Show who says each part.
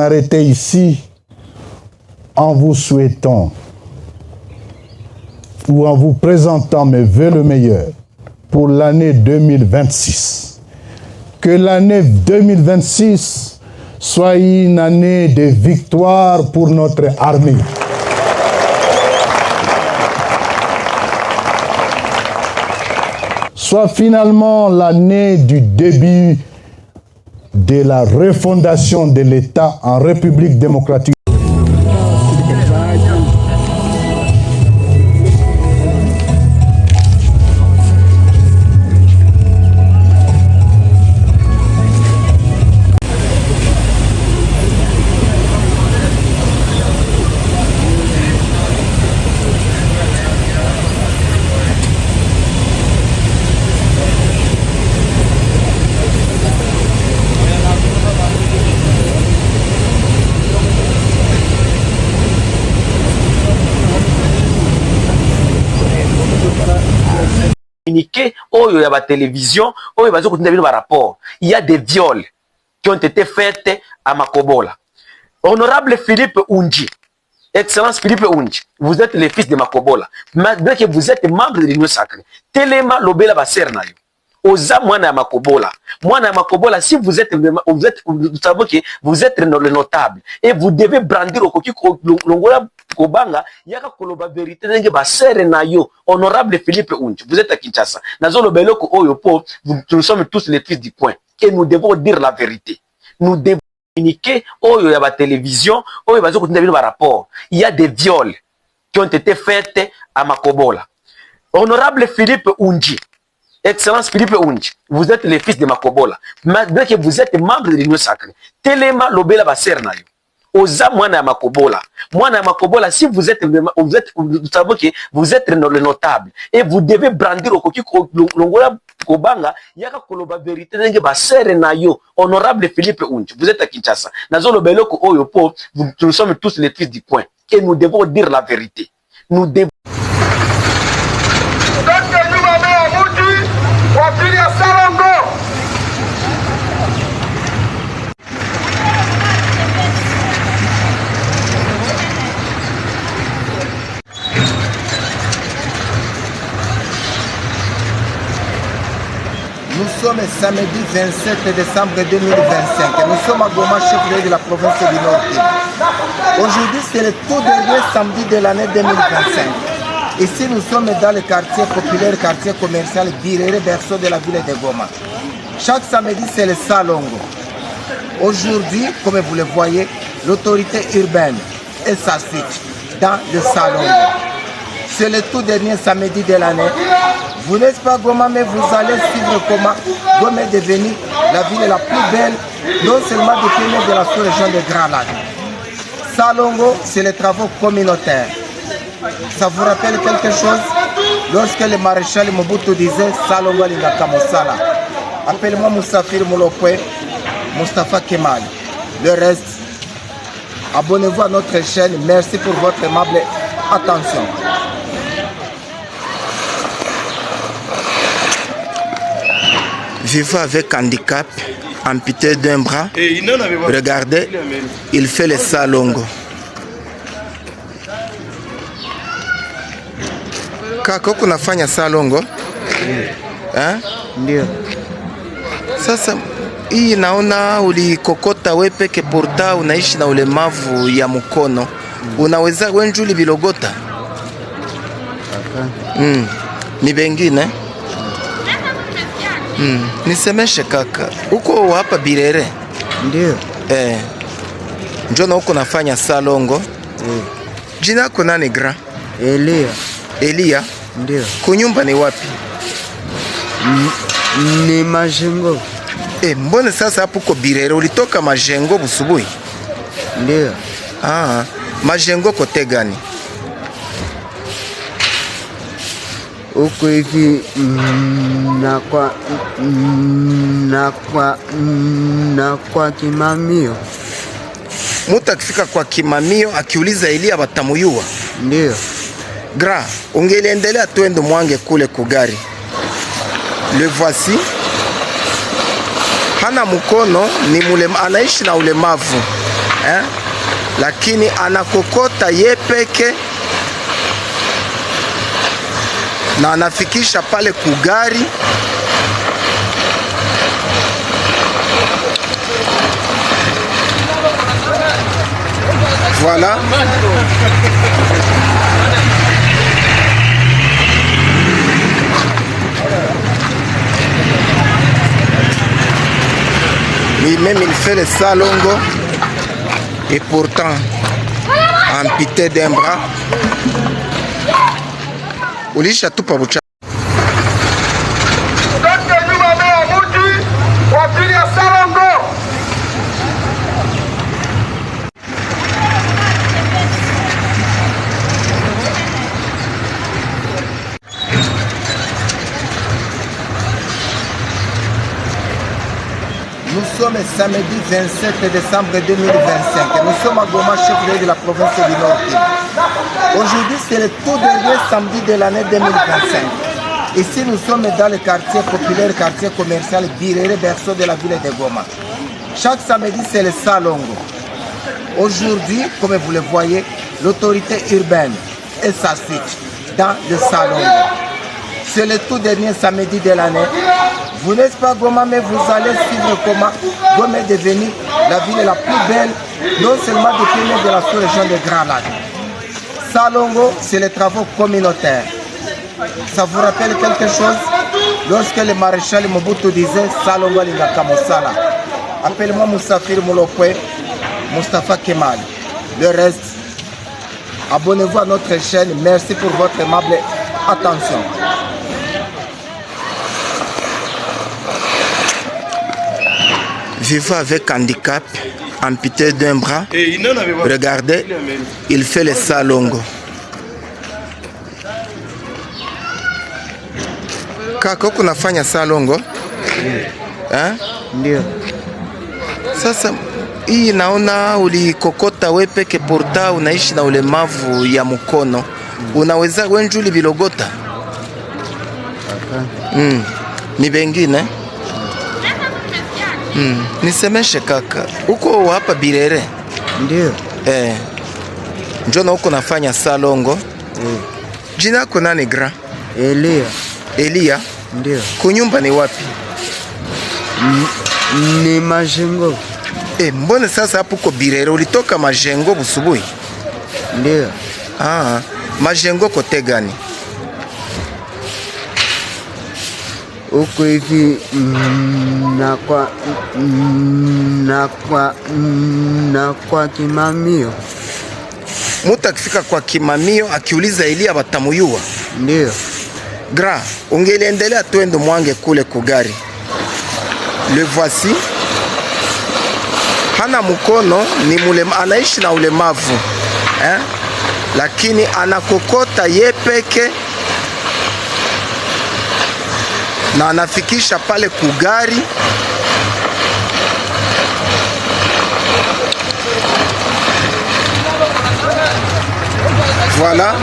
Speaker 1: m'arrêter ici en vous souhaitant ou en vous présentant mes vœux le meilleur pour l'année 2026. Que l'année 2026 soit une année de victoire pour notre armée. Soit finalement l'année du début de la refondation de l'État en République démocratique.
Speaker 2: Oyo ya ba télévision, oyo bazo kutinda bino ba rapport. Il y a des viols qui ont été faits à Makobola. Honorable Philippe Unji, Excellence Philippe Unji, vous êtes le fils de Makobola. Malgré que vous êtes membre de l'Union sacrée, Telema Lobela Baserna yo. Oza mwana ya Makobola. Mwana ya Makobola, si vous savez que vous êtes le notable et vous devez brandir au koki longola kobanga yaka koloba vérité nenge ba sere na yo. Honorable Philippe Unji, vous êtes à Kinshasa. Nazo lobeloko oyo po, nous sommes tous les fils du coin et nous devons dire la vérité. Nous devons communiquer oyo ya ba télévision, oyo bazo kutinda bino ba rapport. Il y a des viols qui ont été faits à Makobola. Honorable Philippe Unji, Excellence Philippe Unji, vous êtes le fils de Makobola. Malgré que vous êtes membre de l'Union sacrée, Telema Lobela Baserna yo. Oza mwana ya Makobola. Mwana ya Makobola, si vous savez que vous êtes le notable et vous devez brandir au koki longola kobanga yaka koloba vérité nenge ba sere na yo. Honorable Philippe Unji, vous êtes à Kinshasa. Nazo lobeloko oyo po, nous sommes tous les fils du coin et nous devons dire la vérité. Nous devons
Speaker 3: Nous sommes samedi 27 décembre 2025. Nous sommes à Goma, chef-lieu de la province du Nord. Aujourd'hui, c'est le tout dernier samedi de l'année 2025. Ici, nous sommes dans le quartier populaire, quartier commercial Birere, berceau de la ville de Goma. Chaque samedi, c'est le Salongo. Aujourd'hui, comme vous le voyez, l'autorité urbaine est s'assied dans le Salongo. C'est le tout dernier samedi de l'année. Vous n'êtes pas Goma, mais vous allez suivre comment Goma est devenue la ville la plus belle, non seulement du pays de la sous-région de Grand Lac. Salongo, c'est les travaux communautaires. Ça vous rappelle quelque chose? Lorsque le maréchal Mobutu disait Salongo Lingaka Moussala. Appelle-moi Moussafir Moulopwe, Mustafa Kemal. Le reste, abonnez-vous à notre chaîne. Merci pour votre aimable attention. Vivant avec handicap, amputé d'un bras, regardez, il fait le Salongo. Kako kunafanya Salongo? Ndio. Sasa hii naona ulikokota wewe peke porta, unaishi na ulemavu ya mkono. Unaweza wenjuli bilogota? Ni bengine? Nisemeshe kaka, uko hapa Birere? Ndio. Njona uko nafanya Salongo? Jina lako nani gra? Elia. Elia? Ndio. Kunyumba ni wapi? Ni Majengo. Mbona sasa hapo uko Birere? Ulitoka Majengo busubuhi? Ndio. Majengo kote gani? Huko hivi na kwa Kimamio. Muta akifika kwa Kimamio akiuliza Elia batamuyua? Ndio. Gra, ungeliendelea tuende mwange kule kugari. Le voici. Hana mkono, ni anaishi na ulemavu. lakini anakokota ye peke na anafikisha pale kugari. Voilà. Lui-même il fait le salongo et pourtant amputé d'un bras. Ulisha tupa bucha. Nous sommes samedi 27 décembre 2025. Nous sommes à Goma, chef-lieu de la province du Nord Kivu. Aujourd'hui, c'est le tout dernier samedi de l'année 2025. Ici, nous sommes dans le quartier populaire, quartier commercial Birere, berceau de la ville de Goma. Chaque samedi, c'est le Salongo. Aujourd'hui, comme vous le voyez, l'autorité urbaine et sa suite dans le Salongo. C'est le tout dernier samedi de l'année. Vous n'êtes pas Goma, mais vous allez suivre comment Goma est devenue la ville la plus belle, non seulement du pays, mais de la sous-région de Grand Lac. Salongo, c'est les travaux communautaires. Ça vous rappelle quelque chose? Lorsque le maréchal Mobutu disait Salongo Lingaka Mosala. Appelle-moi Moussafir Moulopwe, Mustafa Kemal. Le reste, abonnez-vous à notre chaîne. Merci pour votre aimable attention. Vivant avec handicap, amputé d'un bras, regardez, il fait le salongo. Kaka, unafanya salongo?
Speaker 4: Ndio.
Speaker 3: Sasa hii naona ulikokota wewe peke, porta unaishi na ulemavu ya mkono. Unaweza wenjuli bilogota? Ni bengine? Nisemeshe kaka, uko hapa Birere?
Speaker 4: Ndio.
Speaker 3: Njona uko nafanya salongo? Jina yako nani gra?
Speaker 4: Elia.
Speaker 3: Elia?
Speaker 4: Ndio.
Speaker 3: Kunyumba ni wapi?
Speaker 4: Ni Majengo.
Speaker 3: Mbona sasa hapo uko Birere? Ulitoka Majengo busubuhi?
Speaker 4: Ndio.
Speaker 3: Majengo kote gani?
Speaker 4: Huko hivi na kwa Kimamio.
Speaker 3: Mutu akifika kwa Kimamio akiuliza Elia batamuyua?
Speaker 4: Ndio.
Speaker 3: Gra, ungeliendelea twende mwange kule kugari. Le voici. Hana mkono, ni anaishi na ulemavu. Lakini anakokota ye peke na anafikisha pale kugari. Voilà.